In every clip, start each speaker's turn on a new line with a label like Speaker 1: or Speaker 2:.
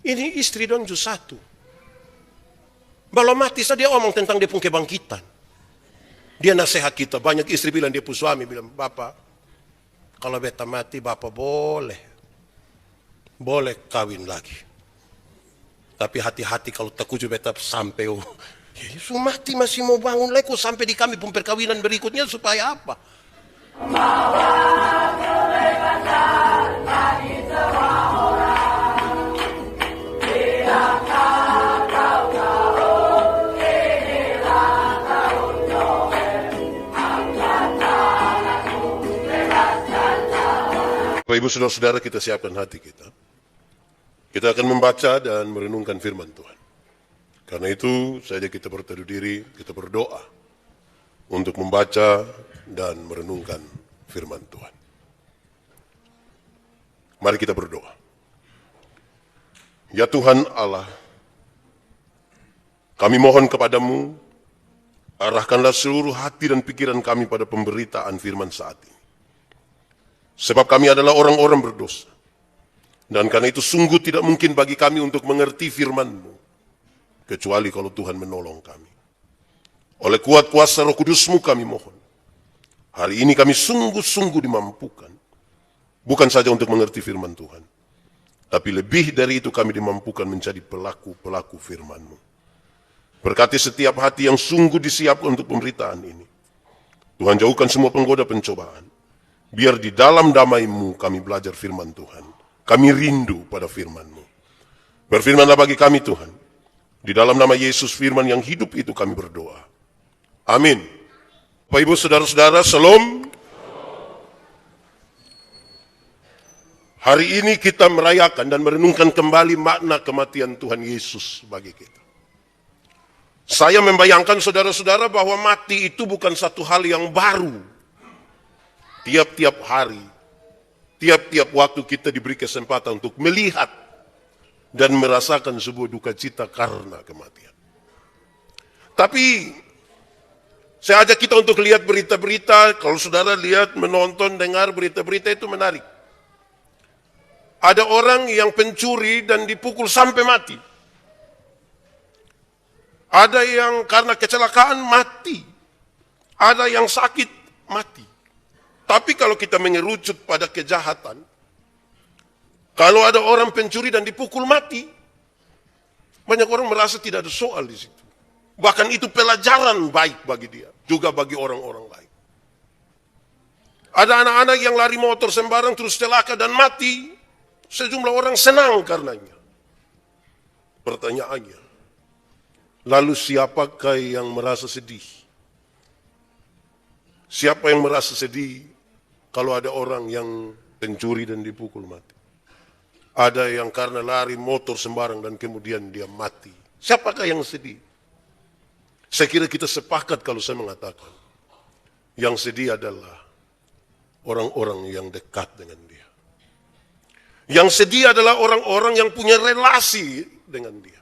Speaker 1: Ini istri dong ju satu. Belum mati saja dia omong tentang dia pun kebangkitan. Dia nasihat kita. Banyak istri bilang, dia pun suami bilang, Bapak, kalau beta mati, Bapak boleh kawin lagi. Tapi hati-hati kalau takuju beta sampai Yesus mati masih mau bangun lagi, sampai di kami pun perkawinan berikutnya supaya apa? Bapak Ibu Saudara-saudara, kita siapkan hati kita. Kita akan membaca dan merenungkan firman Tuhan. Karena itu saja kita berteduh diri, kita berdoa untuk membaca dan merenungkan firman Tuhan. Mari kita berdoa. Ya Tuhan Allah, kami mohon kepadamu, arahkanlah seluruh hati dan pikiran kami pada pemberitaan firman saat ini. Sebab kami adalah orang-orang berdosa. Dan karena itu sungguh tidak mungkin bagi kami untuk mengerti firman-Mu, kecuali kalau Tuhan menolong kami. Oleh kuat kuasa Roh Kudus-Mu kami mohon. Hari ini kami sungguh-sungguh dimampukan. Bukan saja untuk mengerti firman Tuhan. Tapi lebih dari itu kami dimampukan menjadi pelaku-pelaku firman-Mu. Berkati setiap hati yang sungguh disiapkan untuk pemberitaan ini. Tuhan jauhkan semua penggoda pencobaan. Biar di dalam damai-Mu kami belajar firman Tuhan. Kami rindu pada firman-Mu. Berfirmanlah bagi kami Tuhan. Di dalam nama Yesus firman yang hidup itu kami berdoa. Amin. Bapak Ibu Saudara-saudara, Shalom. Hari ini kita merayakan dan merenungkan kembali makna kematian Tuhan Yesus bagi kita. Saya membayangkan saudara-saudara bahwa mati itu bukan satu hal yang baru. Tiap-tiap hari, tiap-tiap waktu kita diberi kesempatan untuk melihat dan merasakan sebuah duka cita karena kematian. Tapi saya ajak kita untuk lihat berita-berita. Kalau saudara lihat, menonton, dengar berita-berita itu menarik. Ada orang yang pencuri dan dipukul sampai mati. Ada yang karena kecelakaan mati. Ada yang sakit mati. Tapi kalau kita mengerucut pada kejahatan, kalau ada orang pencuri dan dipukul mati, banyak orang merasa tidak ada soal di situ. Bahkan itu pelajaran baik bagi dia, juga bagi orang-orang lain. Ada anak-anak yang lari motor sembarang terus celaka dan mati, sejumlah orang senang karenanya. Pertanyaannya, lalu siapakah yang merasa sedih? Siapa yang merasa sedih kalau ada orang yang pencuri dan dipukul mati? Ada yang karena lari motor sembarang dan kemudian dia mati. Siapakah yang sedih? Saya kira kita sepakat kalau saya mengatakan yang sedih adalah orang-orang yang dekat dengan dia. Yang sedih adalah orang-orang yang punya relasi dengan dia.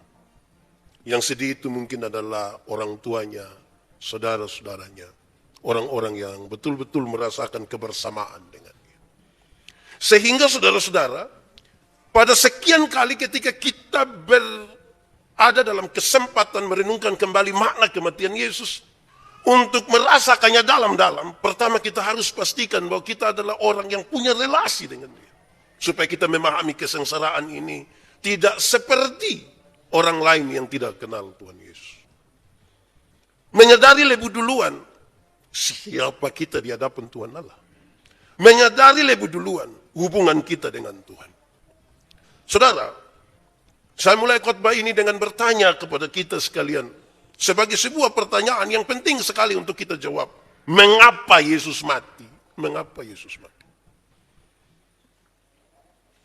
Speaker 1: Yang sedih itu mungkin adalah orang tuanya, saudara-saudaranya, orang-orang yang betul-betul merasakan kebersamaan dengan dia. Sehingga saudara-saudara, pada sekian kali ketika kita berada dalam kesempatan merenungkan kembali makna kematian Yesus, untuk merasakannya dalam-dalam, pertama kita harus pastikan bahwa kita adalah orang yang punya relasi dengan dia. Supaya kita memahami kesengsaraan ini tidak seperti orang lain yang tidak kenal Tuhan Yesus. Menyadari lebih duluan siapa kita di hadapan Tuhan Allah. Menyadari lebih duluan hubungan kita dengan Tuhan. Saudara, saya mulai khotbah ini dengan bertanya kepada kita sekalian. Sebagai sebuah pertanyaan yang penting sekali untuk kita jawab. Mengapa Yesus mati? Mengapa Yesus mati?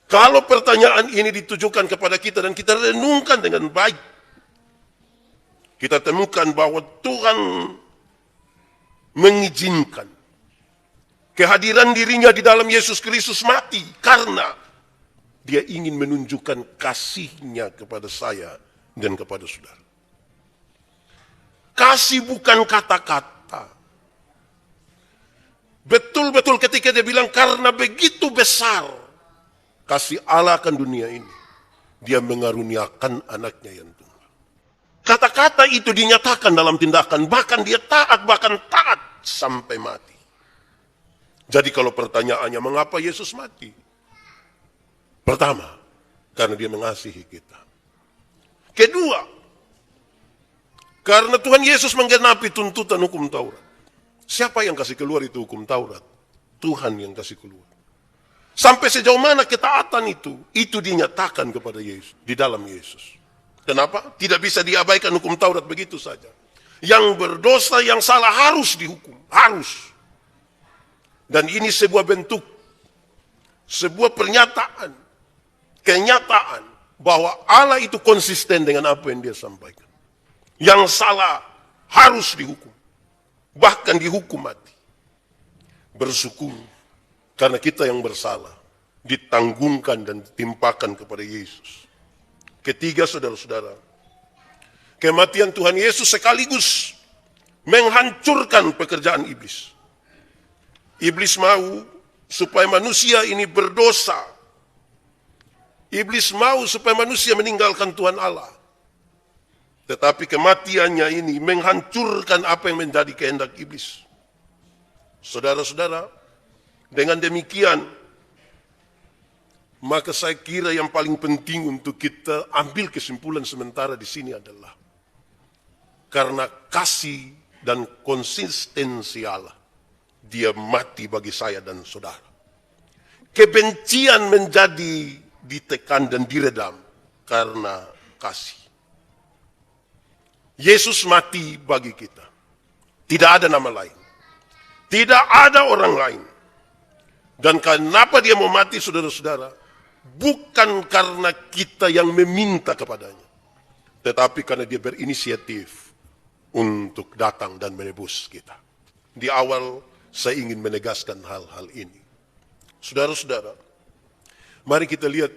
Speaker 1: Kalau pertanyaan ini ditujukan kepada kita dan kita renungkan dengan baik, kita temukan bahwa Tuhan mengizinkan kehadiran dirinya di dalam Yesus Kristus mati karena dia ingin menunjukkan kasihnya kepada saya dan kepada saudara. Kasih bukan kata-kata. Betul-betul ketika dia bilang karena begitu besar kasih Allah akan dunia ini. Dia mengaruniakan anaknya yang tunggal. Kata-kata itu dinyatakan dalam tindakan, bahkan dia taat sampai mati. Jadi kalau pertanyaannya, mengapa Yesus mati? Pertama, karena dia mengasihi kita. Kedua, karena Tuhan Yesus menggenapi tuntutan hukum Taurat. Siapa yang kasih keluar itu hukum Taurat? Tuhan yang kasih keluar. Sampai sejauh mana ketaatan itu dinyatakan kepada Yesus, di dalam Yesus. Kenapa? Tidak bisa diabaikan hukum Taurat begitu saja. Yang berdosa, yang salah harus dihukum. Harus. Dan ini sebuah bentuk, sebuah pernyataan, kenyataan, bahwa Allah itu konsisten dengan apa yang dia sampaikan. Yang salah harus dihukum. Bahkan dihukum mati. Bersyukur. Karena kita yang bersalah ditanggungkan dan ditimpakan kepada Yesus. Ketiga, saudara-saudara, kematian Tuhan Yesus sekaligus menghancurkan pekerjaan iblis. Iblis mau supaya manusia ini berdosa. Iblis mau supaya manusia meninggalkan Tuhan Allah. Tetapi kematiannya ini menghancurkan apa yang menjadi kehendak iblis. Saudara-saudara, dengan demikian, maka saya kira yang paling penting untuk kita ambil kesimpulan sementara di sini adalah karena kasih dan konsistensi Allah, dia mati bagi saya dan saudara. Kebencian menjadi ditekan dan diredam karena kasih. Yesus mati bagi kita. Tidak ada nama lain. Tidak ada orang lain. Dan kenapa dia mau mati, saudara-saudara? Bukan karena kita yang meminta kepadanya, tetapi karena dia berinisiatif untuk datang dan menebus kita. Di awal saya ingin menegaskan hal-hal ini. Saudara-saudara, mari kita lihat,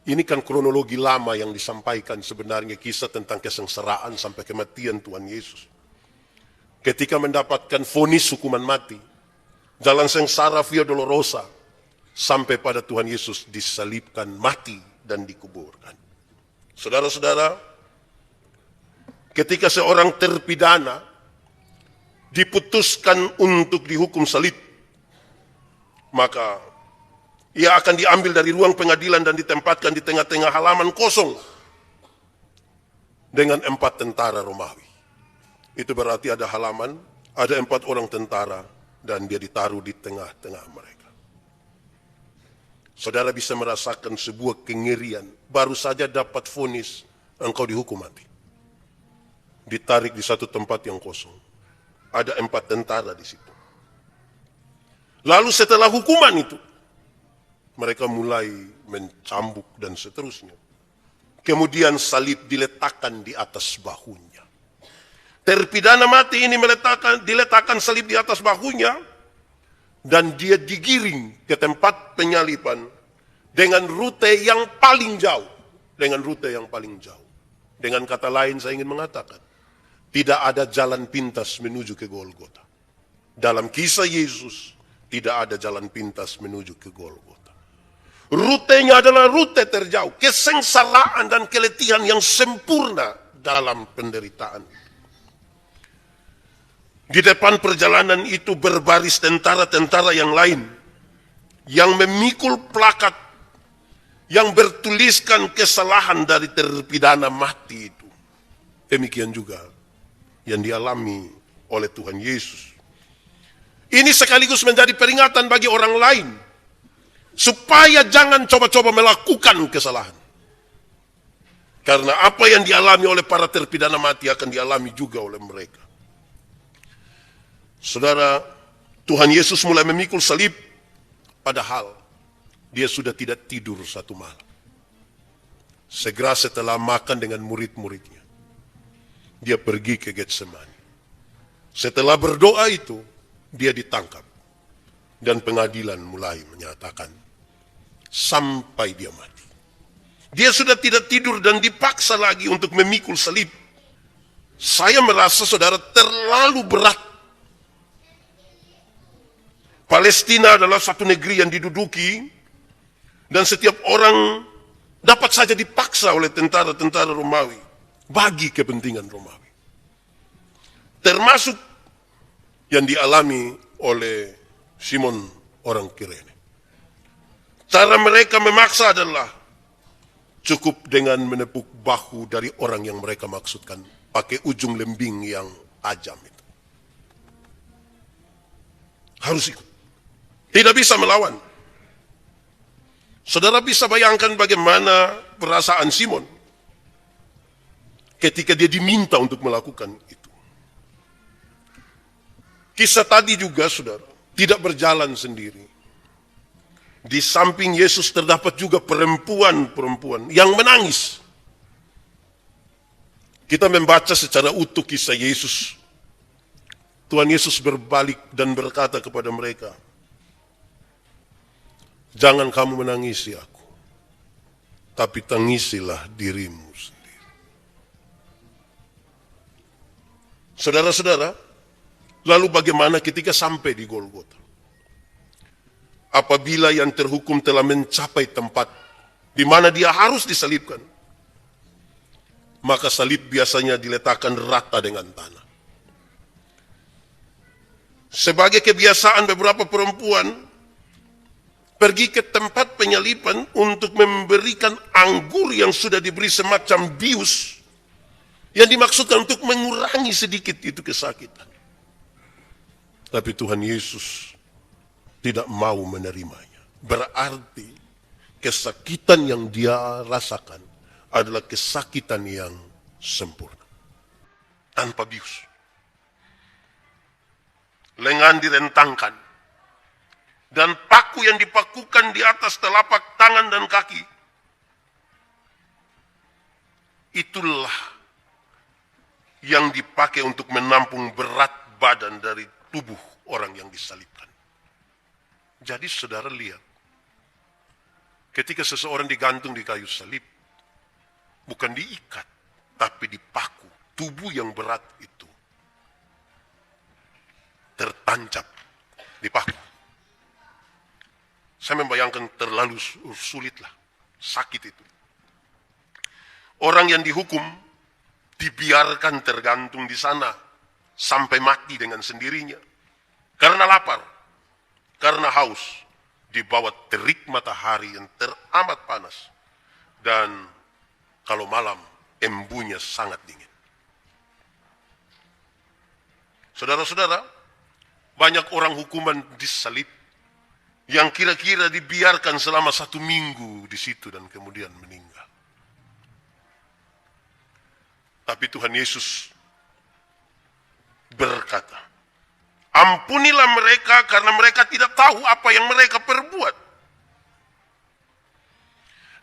Speaker 1: ini kan kronologi lama yang disampaikan sebenarnya, kisah tentang kesengsaraan sampai kematian Tuhan Yesus. Ketika mendapatkan vonis hukuman mati, jalan sengsara via dolorosa, sampai pada Tuhan Yesus disalibkan, mati, dan dikuburkan. Saudara-saudara, ketika seorang terpidana diputuskan untuk dihukum salib, maka ia akan diambil dari ruang pengadilan dan ditempatkan di tengah-tengah halaman kosong dengan 4 tentara Romawi. Itu berarti ada halaman, ada 4 orang tentara, dan dia ditaruh di tengah-tengah mereka. Saudara bisa merasakan sebuah kengerian. Baru saja dapat vonis, engkau dihukum mati. Ditarik di satu tempat yang kosong. Ada 4 tentara di situ. Lalu setelah hukuman itu, mereka mulai mencambuk dan seterusnya. Kemudian salib diletakkan di atas bahunya. Terpidana mati ini diletakkan salib di atas bahunya, dan dia digiring ke tempat penyaliban dengan rute yang paling jauh. Dengan rute yang paling jauh. Dengan kata lain saya ingin mengatakan, tidak ada jalan pintas menuju ke Golgota. Dalam kisah Yesus, tidak ada jalan pintas menuju ke Golgota. Rutenya adalah rute terjauh, kesengsaraan dan keletihan yang sempurna dalam penderitaan. Di depan perjalanan itu berbaris tentara-tentara yang lain yang memikul plakat yang bertuliskan kesalahan dari terpidana mati itu. Demikian juga yang dialami oleh Tuhan Yesus. Ini sekaligus menjadi peringatan bagi orang lain supaya jangan coba-coba melakukan kesalahan. Karena apa yang dialami oleh para terpidana mati akan dialami juga oleh mereka. Saudara, Tuhan Yesus mulai memikul salib, padahal dia sudah tidak tidur satu malam. Segera setelah makan dengan murid-muridnya, dia pergi ke Getsemani. Setelah berdoa itu, dia ditangkap. Dan pengadilan mulai menyatakan, sampai dia mati. Dia sudah tidak tidur dan dipaksa lagi untuk memikul salib. Saya merasa, saudara, terlalu berat. Palestina adalah satu negeri yang diduduki, dan setiap orang dapat saja dipaksa oleh tentara-tentara Romawi bagi kepentingan Romawi. Termasuk yang dialami oleh Simon orang Kirene. Cara mereka memaksa adalah cukup dengan menepuk bahu dari orang yang mereka maksudkan, pakai ujung lembing yang tajam itu. Harus ikut. Tidak bisa melawan. Saudara bisa bayangkan bagaimana perasaan Simon ketika dia diminta untuk melakukan itu. Kisah tadi juga, saudara, tidak berjalan sendiri. Di samping Yesus terdapat juga perempuan-perempuan yang menangis. Kita membaca secara utuh kisah Yesus. Tuhan Yesus berbalik dan berkata kepada mereka, "Jangan kamu menangisi aku, tapi tangisilah dirimu sendiri." Saudara-saudara, lalu bagaimana ketika sampai di Golgota? Apabila yang terhukum telah mencapai tempat di mana dia harus disalibkan, maka salib biasanya diletakkan rata dengan tanah. Sebagai kebiasaan beberapa perempuan pergi ke tempat penyaliban untuk memberikan anggur yang sudah diberi semacam bius yang dimaksudkan untuk mengurangi sedikit itu kesakitan. Tapi Tuhan Yesus tidak mau menerimanya. Berarti kesakitan yang dia rasakan adalah kesakitan yang sempurna. Tanpa bius. Lengan direntangkan. Dan paku yang dipakukan di atas telapak tangan dan kaki. Itulah yang dipakai untuk menampung berat badan dari tubuh orang yang disalibkan. Jadi saudara lihat, ketika seseorang digantung di kayu salib, bukan diikat, tapi dipaku. Tubuh yang berat itu tertancap di paku. Saya membayangkan terlalu sulitlah, sakit itu. Orang yang dihukum dibiarkan tergantung di sana sampai mati dengan sendirinya. Karena lapar, karena haus, di bawah terik matahari yang teramat panas. Dan kalau malam, embunya sangat dingin. Saudara-saudara, banyak orang hukuman disalib yang kira-kira dibiarkan selama 1 minggu di situ dan kemudian meninggal. Tapi Tuhan Yesus berkata, "Ampunilah mereka karena mereka tidak tahu apa yang mereka perbuat."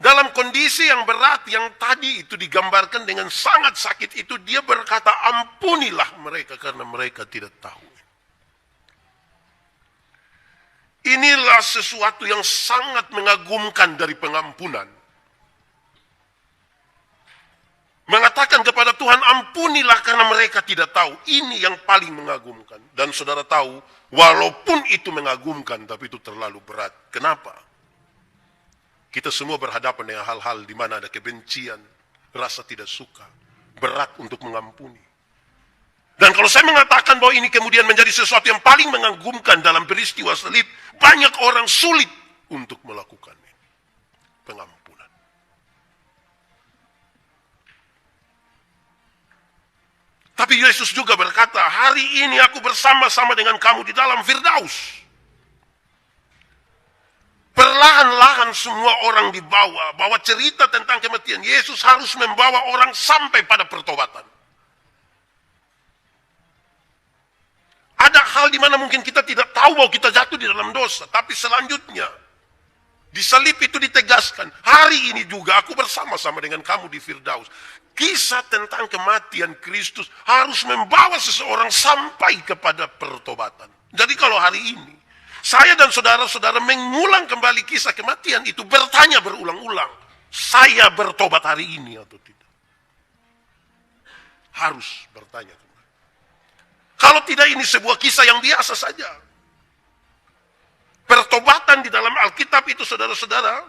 Speaker 1: Dalam kondisi yang berat yang tadi itu digambarkan dengan sangat sakit itu, dia berkata, "Ampunilah mereka karena mereka tidak tahu." Inilah sesuatu yang sangat mengagumkan dari pengampunan. Mengatakan kepada Tuhan, "Ampunilah karena mereka tidak tahu." Ini yang paling mengagumkan. Dan saudara tahu, walaupun itu mengagumkan, tapi itu terlalu berat. Kenapa? Kita semua berhadapan dengan hal-hal di mana ada kebencian, rasa tidak suka, berat untuk mengampuni. Dan kalau saya mengatakan bahwa ini kemudian menjadi sesuatu yang paling mengagumkan dalam peristiwa salib, banyak orang sulit untuk melakukannya. Pengampunan. Tapi Yesus juga berkata, "Hari ini aku bersama-sama dengan kamu di dalam Firdaus." Perlahan-lahan semua orang dibawa, bahwa cerita tentang kematian Yesus harus membawa orang sampai pada pertobatan. Ada hal di mana mungkin kita tidak tahu bahwa kita jatuh di dalam dosa, tapi selanjutnya di salib itu ditegaskan, "Hari ini juga aku bersama-sama dengan kamu di Firdaus." Kisah tentang kematian Kristus harus membawa seseorang sampai kepada pertobatan. Jadi kalau hari ini saya dan saudara-saudara mengulang kembali kisah kematian itu, bertanya berulang-ulang, saya bertobat hari ini atau tidak? Harus bertanya kembali. Kalau tidak, ini sebuah kisah yang biasa saja. Pertobatan di dalam Alkitab itu, saudara-saudara,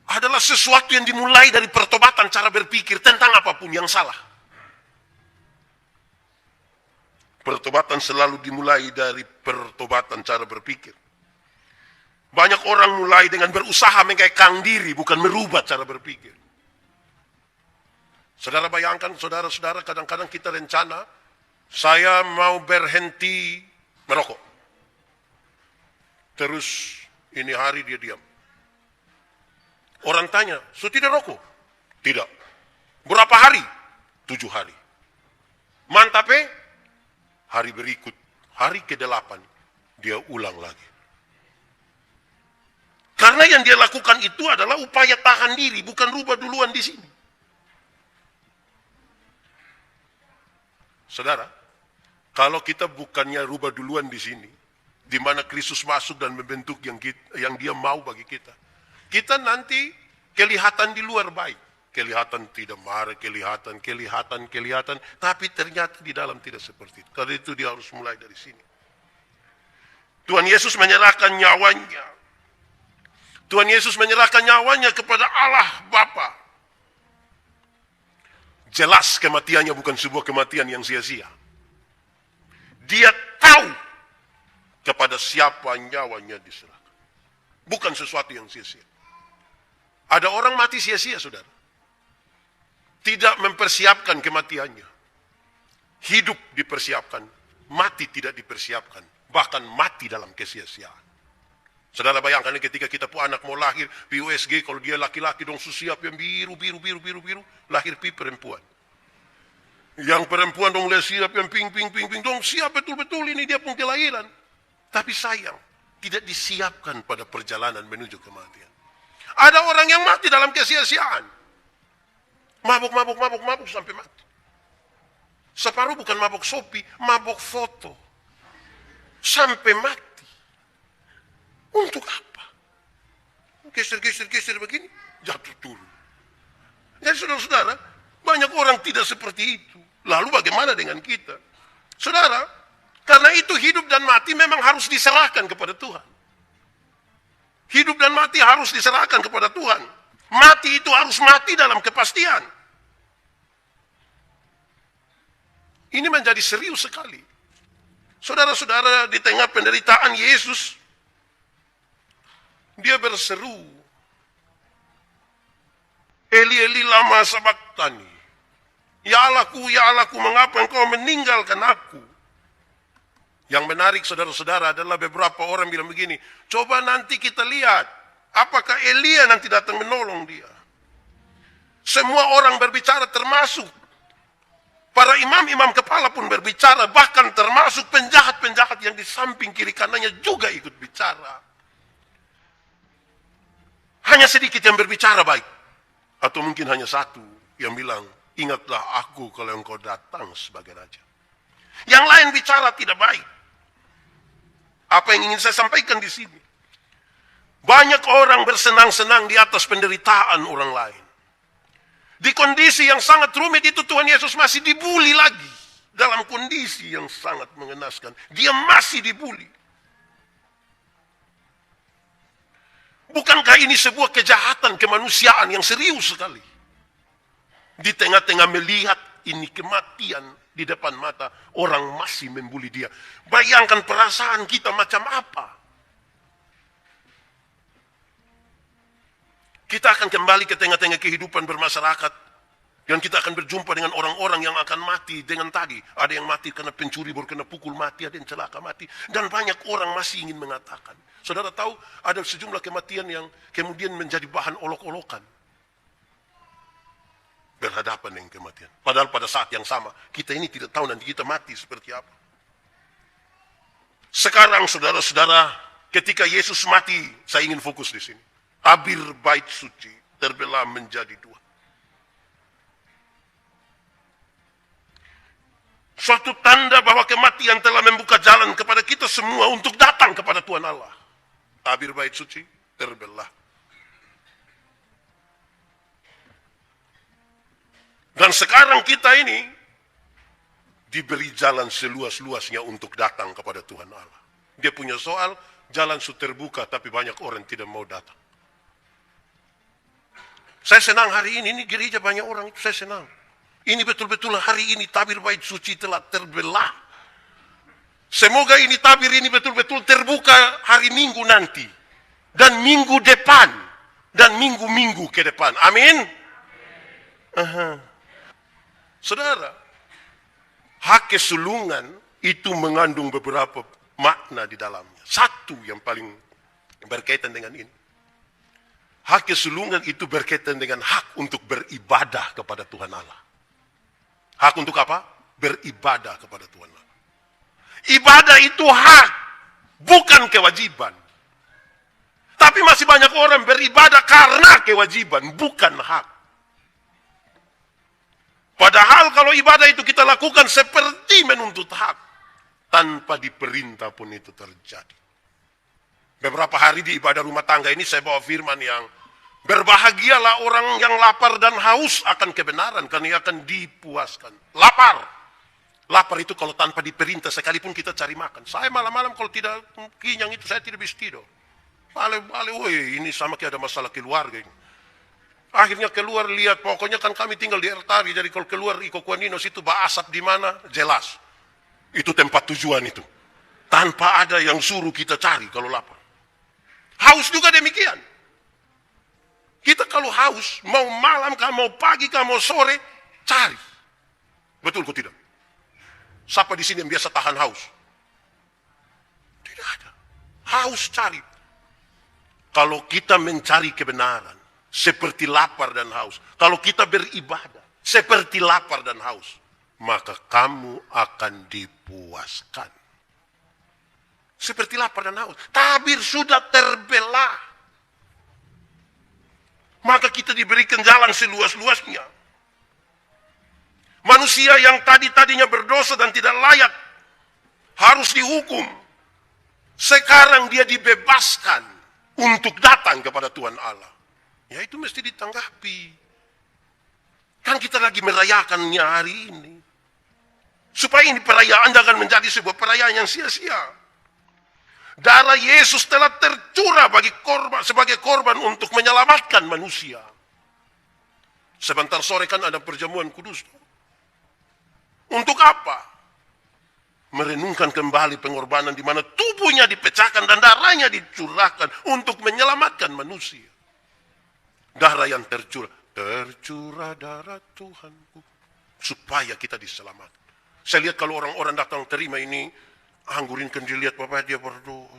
Speaker 1: adalah sesuatu yang dimulai dari pertobatan cara berpikir tentang apapun yang salah. Pertobatan selalu dimulai dari pertobatan cara berpikir. Banyak orang mulai dengan berusaha mengekang diri, bukan merubah cara berpikir. Saudara bayangkan, saudara-saudara, kadang-kadang kita rencana, saya mau berhenti merokok. Terus ini hari dia diam. Orang tanya, "So tidak rokok?" "Tidak." "Berapa hari?" 7 hari. Mantap Hari berikut, hari ke-8, dia ulang lagi. Karena yang dia lakukan itu adalah upaya tahan diri, bukan rubah duluan di sini. Saudara, kalau kita bukannya rubah duluan di sini, di mana Kristus masuk dan membentuk yang dia mau bagi kita, kita nanti kelihatan di luar baik. Kelihatan tidak marah, kelihatan, tapi ternyata di dalam tidak seperti itu. Karena itu dia harus mulai dari sini. Tuhan Yesus menyerahkan nyawanya. Tuhan Yesus menyerahkan nyawanya kepada Allah Bapa. Jelas kematiannya bukan sebuah kematian yang sia-sia. Dia tahu kepada siapa nyawanya diserahkan. Bukan sesuatu yang sia-sia. Ada orang mati sia-sia, saudara. Tidak mempersiapkan kematiannya. Hidup dipersiapkan, mati tidak dipersiapkan. Bahkan mati dalam kesia-siaan. Saudara bayangkan ketika kita pun anak mau lahir, PUSG, kalau dia laki-laki dong siap yang biru, lahir perempuan. Yang perempuan dong siap yang pink, dong siap betul-betul ini dia pun kelahiran. Tapi sayang, tidak disiapkan pada perjalanan menuju kematian. Ada orang yang mati dalam kesia-siaan. Mabuk sampai mati. Separuh bukan mabuk Shopee, mabuk foto. Sampai mati. Untuk apa? Geser begini, jatuh turun. Jadi saudara-saudara, banyak orang tidak seperti itu. Lalu bagaimana dengan kita? Saudara, karena itu hidup dan mati memang harus diserahkan kepada Tuhan. Hidup dan mati harus diserahkan kepada Tuhan. Mati itu harus mati dalam kepastian. Ini menjadi serius sekali. Saudara-saudara, di tengah penderitaan Yesus, dia berseru, "Eli, Eli, lama sabachthani." Ya Allahku, mengapa engkau meninggalkan aku? Yang menarik, saudara-saudara, adalah beberapa orang bilang begini, coba nanti kita lihat, apakah Elia nanti datang menolong dia. Semua orang berbicara, termasuk para imam-imam kepala pun berbicara, bahkan termasuk penjahat-penjahat yang di samping kiri kanannya juga ikut bicara. Hanya sedikit yang berbicara baik. Atau mungkin hanya satu yang bilang, ingatlah aku kalau engkau datang sebagai raja. Yang lain bicara tidak baik. Apa yang ingin saya sampaikan di sini? Banyak orang bersenang-senang di atas penderitaan orang lain. Di kondisi yang sangat rumit itu Tuhan Yesus masih dibuli lagi. Dalam kondisi yang sangat mengenaskan. Dia masih dibuli. Bukankah ini sebuah kejahatan kemanusiaan yang serius sekali? Di tengah-tengah melihat ini kematian di depan mata, orang masih membuli dia. Bayangkan perasaan kita macam apa. Kita akan kembali ke tengah-tengah kehidupan bermasyarakat. Dan kita akan berjumpa dengan orang-orang yang akan mati dengan tadi. Ada yang mati karena pencuri, baru kena pukul mati, ada yang celaka mati. Dan banyak orang masih ingin mengatakan. Saudara tahu, ada sejumlah kematian yang kemudian menjadi bahan olok-olokan. Berhadapan dengan kematian. Padahal pada saat yang sama, kita ini tidak tahu nanti kita mati seperti apa. Sekarang saudara-saudara, ketika Yesus mati, saya ingin fokus di sini. Tabir bait suci terbelah menjadi dua. Suatu tanda bahwa kematian telah membuka jalan kepada kita semua untuk datang kepada Tuhan Allah. Tabir bait suci terbelah. Dan sekarang kita ini diberi jalan seluas-luasnya untuk datang kepada Tuhan Allah. Dia punya soal, jalan sudah terbuka tapi banyak orang tidak mau datang. Saya senang hari ini gereja banyak orang itu saya senang. Ini betul-betul hari ini tabir bait suci telah terbelah. Semoga ini tabir ini betul-betul terbuka hari Minggu nanti. Dan minggu depan. Dan minggu-minggu ke depan. Amin. Saudara, hak kesulungan itu mengandung beberapa makna di dalamnya. Satu yang paling berkaitan dengan ini. Hak kesulungan itu berkaitan dengan hak untuk beribadah kepada Tuhan Allah. Hak untuk apa? Beribadah kepada Tuhan Allah. Ibadah itu hak, bukan kewajiban. Tapi masih banyak orang beribadah karena kewajiban, bukan hak. Padahal kalau ibadah itu kita lakukan seperti menuntut hak. Tanpa diperintah pun itu terjadi. Beberapa hari di ibadah rumah tangga ini saya bawa firman yang berbahagialah orang yang lapar dan haus akan kebenaran karena ia akan dipuaskan. Lapar. Lapar itu kalau tanpa diperintah sekalipun kita cari makan. Saya malam-malam kalau tidak kenyang itu saya tidak bisa tidur. Woi, ini sama kayak ada masalah keluarga ini. Akhirnya keluar lihat, pokoknya kan kami tinggal di Ertari, jadi kalau keluar Iko Kuaninos itu asap di mana, jelas. Itu tempat tujuan itu. Tanpa ada yang suruh kita cari kalau lapar. Haus juga demikian. Kita kalau haus, mau malam kah, mau pagi kah, mau sore, cari. Betul kok tidak? Siapa di sini yang biasa tahan haus? Tidak ada. Haus cari. Kalau kita mencari kebenaran, seperti lapar dan haus. Kalau kita beribadah, seperti lapar dan haus. Maka kamu akan dipuaskan. Seperti lapar dan haus. Tabir sudah terbelah. Maka kita diberikan jalan seluas-luasnya. Manusia yang tadinya berdosa dan tidak layak harus dihukum. Sekarang dia dibebaskan untuk datang kepada Tuhan Allah. Ya itu mesti ditanggapi. Kan kita lagi merayakannya hari ini. Supaya ini perayaan jangan menjadi sebuah perayaan yang sia-sia. Darah Yesus telah tercurah sebagai korban untuk menyelamatkan manusia. Sebentar sore kan ada perjamuan kudus. Untuk apa? Merenungkan kembali pengorbanan di mana tubuhnya dipecahkan dan darahnya dicurahkan untuk menyelamatkan manusia. Darah yang tercurah. Tercurah darah Tuhanku. Supaya kita diselamatkan. Saya lihat kalau orang-orang datang terima ini, anggurinkan dilihat Bapak dia berdoa.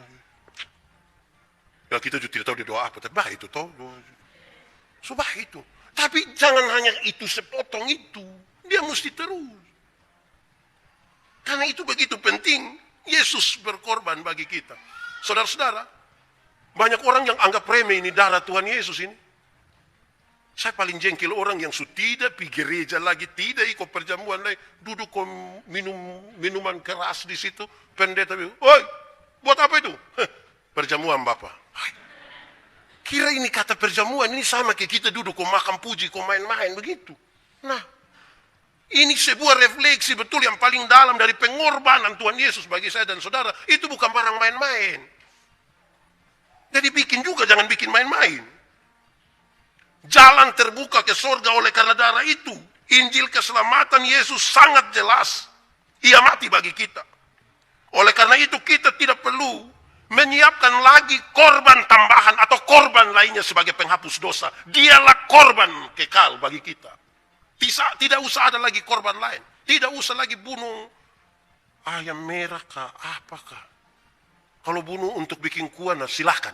Speaker 1: Ya kita juga tidak tahu dia doa apa, tapi bah itu toh. Subah itu. Tapi jangan hanya itu sepotong itu. Dia mesti terus. Karena itu begitu penting. Yesus berkorban bagi kita. Saudara-saudara, banyak orang yang anggap remeh ini darah Tuhan Yesus ini. Saya paling jengkel orang yang sudah tidak pergi gereja lagi, tidak ikut perjamuan lagi, duduk minum minuman keras di situ. Pendeta bilang, "Oi, buat apa itu?" Perjamuan Bapak. Kira ini kata perjamuan ini sama kayak kita duduk makan puji, main-main begitu. Nah, ini sebuah refleksi betul yang paling dalam dari pengorbanan Tuhan Yesus bagi saya dan saudara. Itu bukan barang main-main. Jadi bikin juga, jangan bikin main-main. Jalan terbuka ke surga oleh karena darah itu. Injil keselamatan Yesus sangat jelas. Ia mati bagi kita. Oleh karena itu kita tidak perlu menyiapkan lagi korban tambahan atau korban lainnya sebagai penghapus dosa. Dialah korban kekal bagi kita. Tidak usah ada lagi korban lain. Tidak usah lagi bunuh ayam merah kah, apakah. Kalau bunuh untuk bikin kuah, nah silahkan.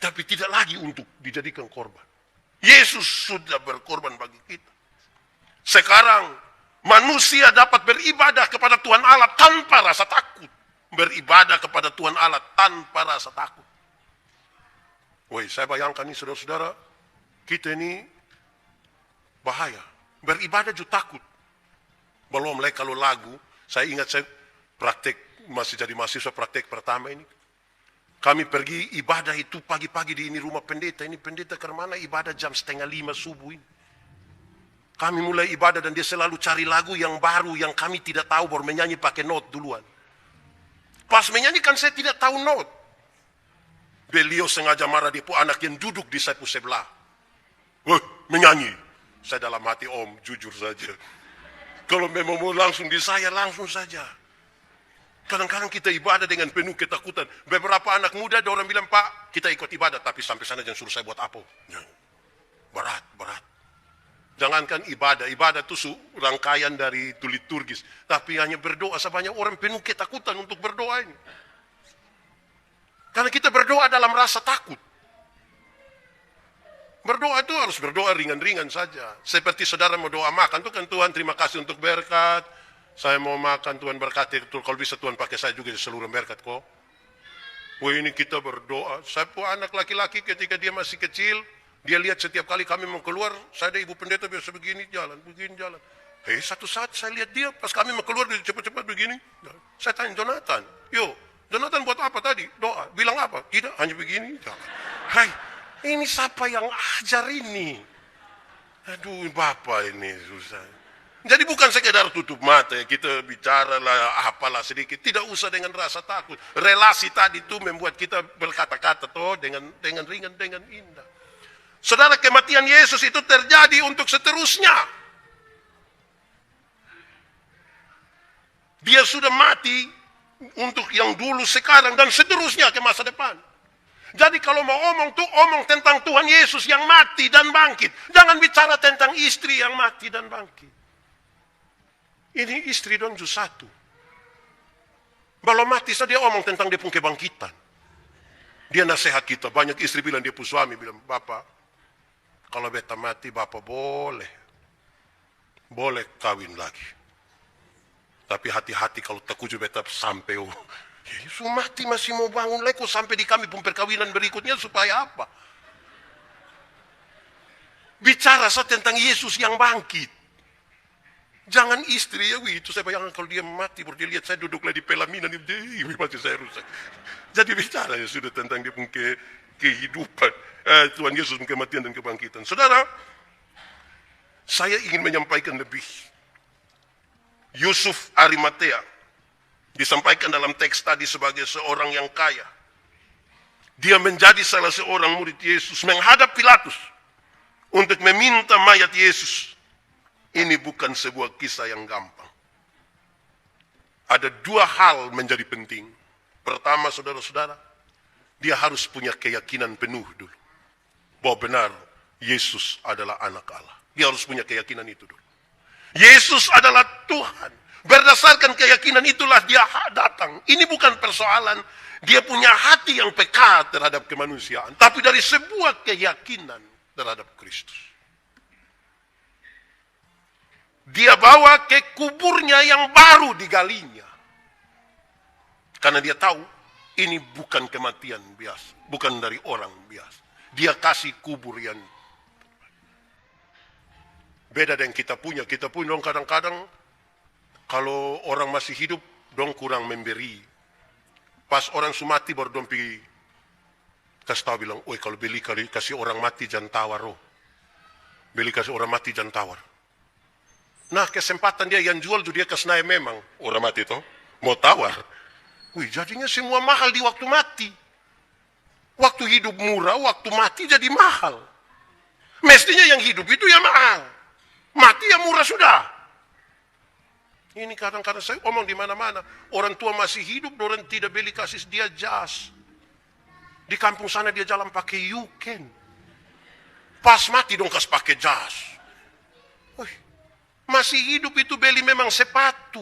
Speaker 1: Tapi tidak lagi untuk dijadikan korban. Yesus sudah berkorban bagi kita. Sekarang manusia dapat beribadah kepada Tuhan Allah tanpa rasa takut. Beribadah kepada Tuhan Allah tanpa rasa takut. Woi, saya bayangkan nih saudara-saudara, kita ini bahaya. Beribadah juga takut. Belum lagi kalau lagu, saya ingat saya praktek, masih jadi mahasiswa praktek pertama ini. Kami pergi ibadah itu pagi-pagi di ini rumah pendeta. Ini pendeta ke mana ibadah jam 4:30 subuh ini. Kami mulai ibadah dan dia selalu cari lagu yang baru yang kami tidak tahu, baru menyanyi pakai note duluan. Pas menyanyi kan saya tidak tahu note. Beliau sengaja marah dia anak yang duduk di sapu sebelah. Wah, menyanyi. Saya dalam hati, Om, jujur saja. Kalau memang mau langsung di saya, langsung saja. Kadang-kadang kita ibadah dengan penuh ketakutan. Beberapa anak muda, ada orang bilang, Pak, kita ikut ibadah, tapi sampai sana jangan suruh saya buat apa. Berat, berat. Jangankan ibadah, ibadah itu rangkaian dari liturgis. Tapi hanya berdoa, sebanyak orang penuh ketakutan untuk berdoa ini. Karena kita berdoa dalam rasa takut. Berdoa itu harus berdoa ringan-ringan saja. Seperti saudara mau doa makan, itu kan Tuhan terima kasih untuk berkat. Saya mau makan, Tuhan berkati. Kalau bisa Tuhan pakai saya juga di seluruh berkat kok. Wah, ini kita berdoa. Saya punya anak laki-laki ketika dia masih kecil, dia lihat setiap kali kami mau keluar, saya ada ibu pendeta biasa begini jalan. Satu saat saya lihat dia, pas kami mau keluar, dia cepat-cepat begini. Saya tanya, Jonathan, Jonathan buat apa tadi? Doa. Bilang apa? Tidak, hanya begini. Hai, ini siapa yang ajar ini? Aduh, Bapak ini susah. Jadi bukan sekedar tutup mata, kita bicara lah apalah sedikit. Tidak usah dengan rasa takut. Relasi tadi itu membuat kita berkata-kata dengan ringan, dengan indah. Saudara, kematian Yesus itu terjadi untuk seterusnya. Dia sudah mati untuk yang dulu, sekarang, dan seterusnya ke masa depan. Jadi kalau mau omong tentang Tuhan Yesus yang mati dan bangkit. Jangan bicara tentang istri yang mati dan bangkit. Ini istri dong ju satu. Belum mati saja dia omong tentang dia pun kebangkitan. Dia nasihat kita. Banyak istri bilang, dia pun suami bilang, Bapak, kalau beta mati, Bapak boleh kawin lagi. Tapi hati-hati kalau takuju beta sampai, Yesus mati masih mau bangun lagi, sampai di kami pun perkawinan berikutnya supaya apa? Bicara tentang Yesus yang bangkit. Jangan istri ya, itu saya bayangkan kalau dia mati, baru dia lihat saya duduklah di pelaminan, pasti saya rusak. Jadi bicara ya sudah tentang dia pun kehidupan, Tuhan Yesus kematian dan kebangkitan. Saudara, saya ingin menyampaikan lebih. Yusuf Arimatea disampaikan dalam teks tadi sebagai seorang yang kaya. Dia menjadi salah seorang murid Yesus, menghadap Pilatus untuk meminta mayat Yesus. Ini bukan sebuah kisah yang gampang. Ada dua hal menjadi penting. Pertama, saudara-saudara, dia harus punya keyakinan penuh dulu. Bahwa benar, Yesus adalah anak Allah. Dia harus punya keyakinan itu dulu. Yesus adalah Tuhan. Berdasarkan keyakinan itulah dia datang. Ini bukan persoalan dia punya hati yang peka terhadap kemanusiaan. Tapi dari sebuah keyakinan terhadap Kristus. Dia bawa ke kuburnya yang baru digalinya. Karena dia tahu ini bukan kematian biasa. Bukan dari orang biasa. Dia kasih kubur yang beda dengan kita punya. Kita pun dong kadang-kadang kalau orang masih hidup dong kurang memberi. Pas orang sudah mati baru dong pergi kasih tahu bilang, kalau beli kasih orang mati jangan tawar. Beli kasih orang mati jangan tawar. Nah, kesempatan dia yang jual dia kesnai memang. Orang mati itu mau tawar. Jadinya semua mahal di waktu mati. Waktu hidup murah, waktu mati jadi mahal. Mestinya yang hidup itu yang mahal. Mati yang murah sudah. Ini kadang-kadang saya omong di mana-mana. Orang tua masih hidup, orang tidak beli kasih dia jas. Di kampung sana dia jalan pakai yuken. Pas mati dong kasih pakai jas. Masih hidup itu beli memang sepatu.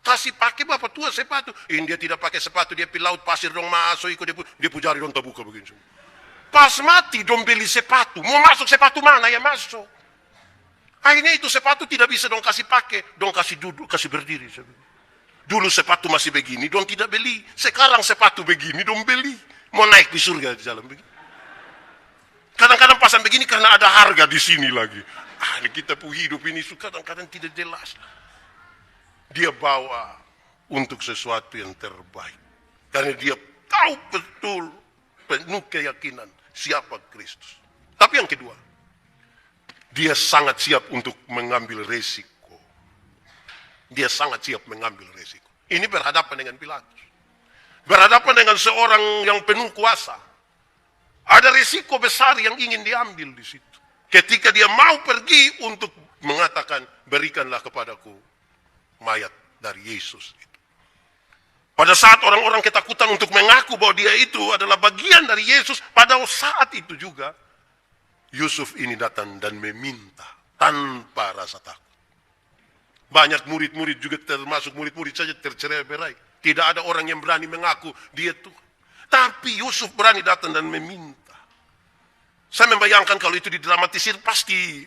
Speaker 1: Kasih pakai bapak tua sepatu. Ini dia tidak pakai sepatu, dia pergi laut pasir dong masuk ikut dia pujari dong terbuka begini. Pas mati dong beli sepatu. Mau masuk sepatu mana ya masuk. Akhirnya itu sepatu tidak bisa dong kasih pakai, dong kasih duduk, kasih berdiri. Dulu sepatu masih begini, dong tidak beli. Sekarang sepatu begini dong beli. Mau naik di surga di jalan begini. Kadang-kadang pasang begini karena ada harga di sini lagi. Kita pun hidup ini kadang-kadang tidak jelas. Dia bawa untuk sesuatu yang terbaik. Karena dia tahu betul, penuh keyakinan siapa Kristus. Tapi yang kedua, dia sangat siap untuk mengambil resiko. Dia sangat siap mengambil resiko. Ini berhadapan dengan Pilatus. Berhadapan dengan seorang yang penuh kuasa. Ada resiko besar yang ingin diambil di situ. Ketika dia mau pergi untuk mengatakan, berikanlah kepadaku mayat dari Yesus. Pada saat orang-orang ketakutan untuk mengaku bahwa dia itu adalah bagian dari Yesus, pada saat itu juga Yusuf ini datang dan meminta tanpa rasa takut. Banyak murid-murid juga, termasuk murid-murid saja tercerai-berai. Tidak ada orang yang berani mengaku dia Tuhan. Tapi Yusuf berani datang dan meminta. Saya membayangkan kalau itu didramatisir pasti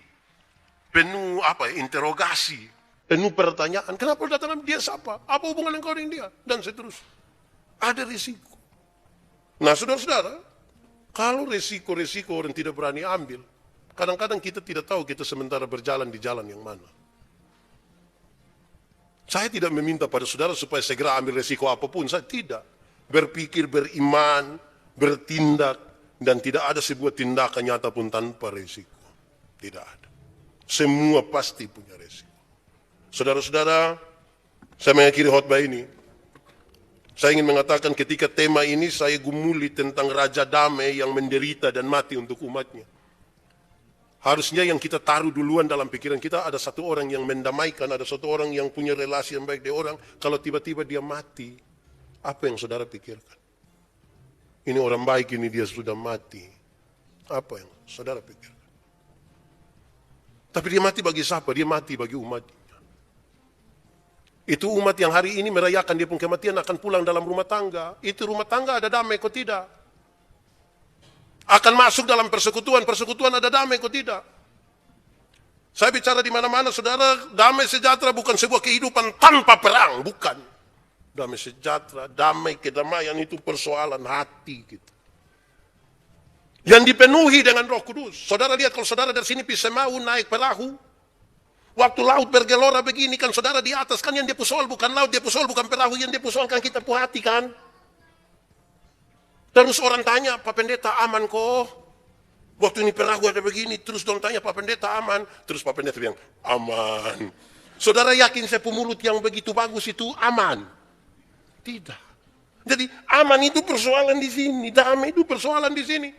Speaker 1: penuh interogasi, penuh pertanyaan. Kenapa datang dia siapa? Apa hubungan engkau dengan dia? Dan seterusnya. Ada risiko. Nah, saudara-saudara, kalau risiko-risiko orang tidak berani ambil, kadang-kadang kita tidak tahu kita sementara berjalan di jalan yang mana. Saya tidak meminta pada saudara supaya segera ambil risiko apapun. Saya tidak. Berpikir, beriman, bertindak, dan tidak ada sebuah tindakan nyata pun tanpa risiko. Tidak ada. Semua pasti punya risiko. Saudara-saudara, saya mengakhiri khotbah ini. Saya ingin mengatakan ketika tema ini saya gumuli tentang Raja Damai yang menderita dan mati untuk umatnya. Harusnya yang kita taruh duluan dalam pikiran kita, ada satu orang yang mendamaikan, ada satu orang yang punya relasi yang baik dengan orang. Kalau tiba-tiba dia mati, apa yang saudara pikirkan? Ini orang baik, ini dia sudah mati. Apa yang saudara pikirkan? Tapi dia mati bagi siapa? Dia mati bagi umatnya. Itu umat yang hari ini merayakan dia pun kematian akan pulang dalam rumah tangga. Itu rumah tangga ada damai kok tidak? Akan masuk dalam persekutuan ada damai kok tidak? Saya bicara di mana-mana, saudara, damai sejahtera bukan sebuah kehidupan tanpa perang, bukan. Damai sejahtera, damai kedamaian itu persoalan hati kita. Yang dipenuhi dengan Roh Kudus. Saudara lihat kalau saudara dari sini bisa mau naik perahu, waktu laut bergelora begini kan saudara di atas, kan yang dia persoal bukan laut, dia persoal bukan perahu, yang dia persoalkan kita punya hati kan. Terus orang tanya, Pak Pendeta aman kok? Waktu ini perahu ada begini, terus dong tanya Pak Pendeta aman. Terus Pak Pendeta bilang, aman. Saudara yakin saya pemulut yang begitu bagus itu aman? Tidak. Jadi aman itu persoalan di sini, damai itu persoalan di sini.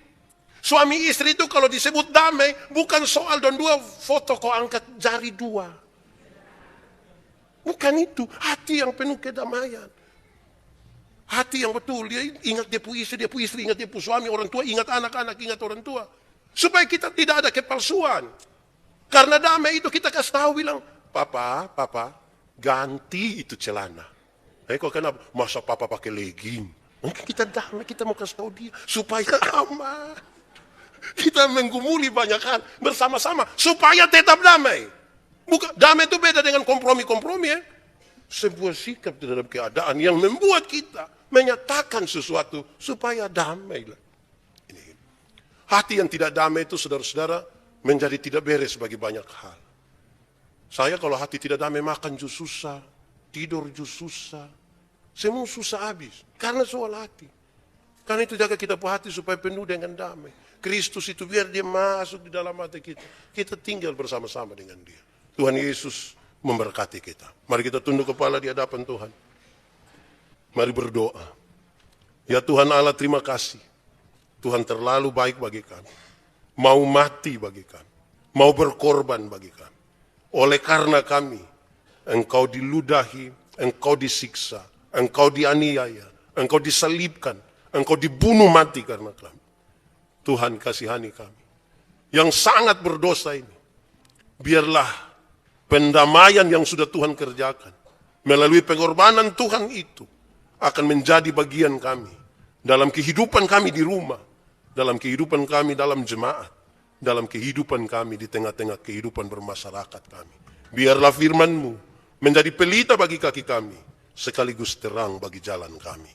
Speaker 1: Suami istri itu kalau disebut damai, bukan soal dan dua foto kau angkat jari dua. Bukan itu, hati yang penuh kedamaian. Hati yang betul, dia ingat dia punya istri, ingat dia punya suami, orang tua, ingat anak-anak, ingat orang tua. Supaya kita tidak ada kepalsuan. Karena damai itu kita kasih tahu bilang, Papa, ganti itu celana. Kok kenapa? Masa Papa pakai legging? Mungkin kita damai, kita mau kasih tahu dia. Supaya aman. Kita menggumuli banyak hal bersama-sama. Supaya tetap damai. Bukan, damai itu beda dengan kompromi-kompromi ya. Sebuah sikap dalam keadaan yang membuat kita menyatakan sesuatu supaya damai. Ini. Hati yang tidak damai itu saudara-saudara menjadi tidak beres bagi banyak hal. Saya kalau hati tidak damai makan jus susah, tidur jus susah, semua susah habis karena soal hati. Karena itu jaga kita punya hati supaya penuh dengan damai. Kristus itu biar dia masuk di dalam hati kita. Kita tinggal bersama-sama dengan dia. Tuhan Yesus memberkati kita. Mari kita tunduk kepala di hadapan Tuhan. Mari berdoa. Ya Tuhan Allah, terima kasih. Tuhan terlalu baik bagi kami. Mau mati bagi kami. Mau berkorban bagi kami. Oleh karena kami, Engkau diludahi, Engkau disiksa, Engkau dianiaya, Engkau disalibkan, Engkau dibunuh mati karena kami. Tuhan kasihani kami. Yang sangat berdosa ini. Biarlah pendamaian yang sudah Tuhan kerjakan melalui pengorbanan Tuhan itu akan menjadi bagian kami dalam kehidupan kami di rumah, dalam kehidupan kami dalam jemaat, dalam kehidupan kami di tengah-tengah kehidupan bermasyarakat kami. Biarlah firman-Mu menjadi pelita bagi kaki kami, sekaligus terang bagi jalan kami.